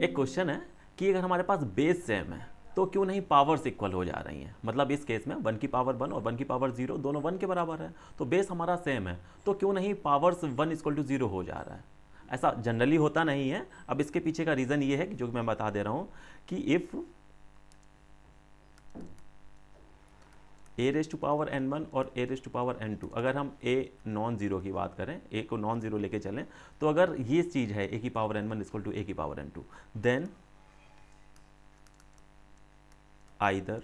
एक क्वेश्चन है कि अगर हमारे पास बेस सेम है तो क्यों नहीं पावर्स इक्वल हो जा रही हैं। मतलब इस केस में 1 की पावर 1 और 1 की पावर 0 दोनों 1 के बराबर है, तो बेस हमारा सेम है, तो क्यों नहीं पावर्स 1 इक्वल टू 0 हो जा रहा है। ऐसा जनरली होता नहीं है। अब इसके पीछे का रीज़न ये है कि जो मैं बता दे रहा हूँ कि if a raise to power n1 और ए रेज टू पावर n2, अगर हम ए नॉन जीरो की बात करें, ए को नॉन जीरो लेके चलें, तो अगर ये चीज़ है ए की power n1 equal to a की power n2, then either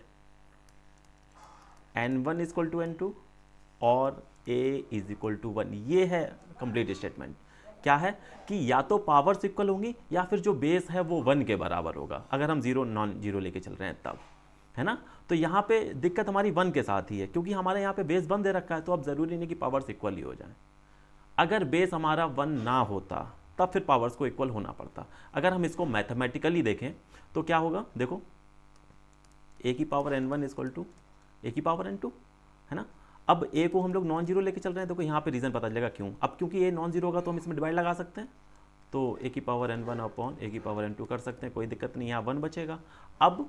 n1 equal to n2 और a इज इक्वल टू 1। ये है कंप्लीट स्टेटमेंट। क्या है कि या तो पावर्स इक्वल होंगी या फिर जो बेस है वो 1 के बराबर होगा, अगर हम जीरो नॉन जीरो लेके चल रहे हैं तब, है ना। तो यहाँ पे दिक्कत हमारी 1 के साथ ही है, क्योंकि हमारे यहाँ पे बेस 1 दे रखा है, तो अब ज़रूरी नहीं कि पावर्स इक्वल ही हो जाए। अगर बेस हमारा 1 ना होता तब फिर पावर्स को इक्वल होना पड़ता। अगर हम इसको मैथमेटिकली देखें तो क्या होगा, देखो ए की power n1 equal to a की पावर n2, है ना। अब ए को हम लोग नॉन जीरो लेके चल रहे हैं, देखो यहाँ पे रीज़न पता चलेगा क्यों। अब क्योंकि ए नॉन जीरो होगा तो हम इसमें डिवाइड लगा सकते हैं, तो ए की पावर n1 अपॉन ए की पावर n2 कर सकते हैं, कोई दिक्कत नहीं, यहाँ 1 बचेगा। अब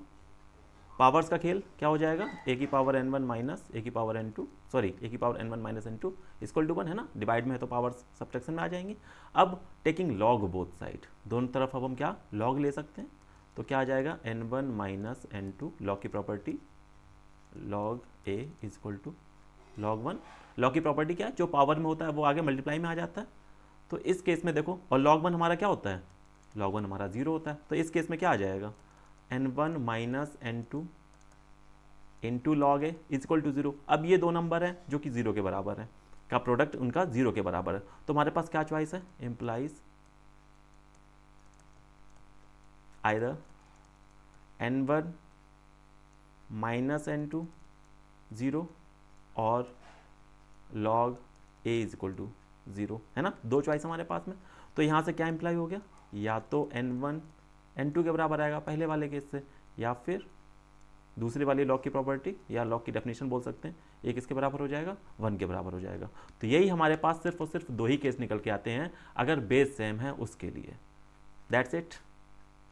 पावर्स का खेल क्या हो जाएगा, ए की पावर n1 माइनस ए की पावर n2, सॉरी ए की power n1 minus n2 equal to 1, है ना। डिवाइड में है तो पावर्स सब्ट्रैक्शन में आ जाएंगी। अब टेकिंग लॉग बोथ साइड, दोनों तरफ अब हम क्या लॉग ले सकते हैं, तो क्या आ जाएगा n1 माइनस n2, लॉग की property log a equal to log 1। Log की प्रॉपर्टी क्या है, जो पावर में होता है वो आगे मल्टीप्लाई में आ जाता है। तो इस केस में देखो, और लॉग 1 हमारा क्या होता है, लॉग 1 हमारा 0 होता है, तो इस केस में क्या आ जाएगा n1 minus n2 into log a equal to 0। अब ये दो नंबर हैं जो कि 0 के बराबर है, का प्रोडक्ट उनका 0 के बराबर है, तो हमारे पास क्या चॉइस है, implies either n1 minus n2 0 और log a is equal to 0, है ना। दो चॉइस हमारे पास में, तो यहाँ से क्या इम्प्लाई हो गया, या तो n1 n2 के बराबर आएगा पहले वाले केस से, या फिर दूसरी वाली लॉग की प्रॉपर्टी या लॉग की डेफिनेशन बोल सकते हैं, एक इसके बराबर हो जाएगा 1 के बराबर हो जाएगा। तो यही हमारे पास सिर्फ और सिर्फ दो ही केस निकल के आते हैं अगर बेस सेम है उसके लिए। That's it.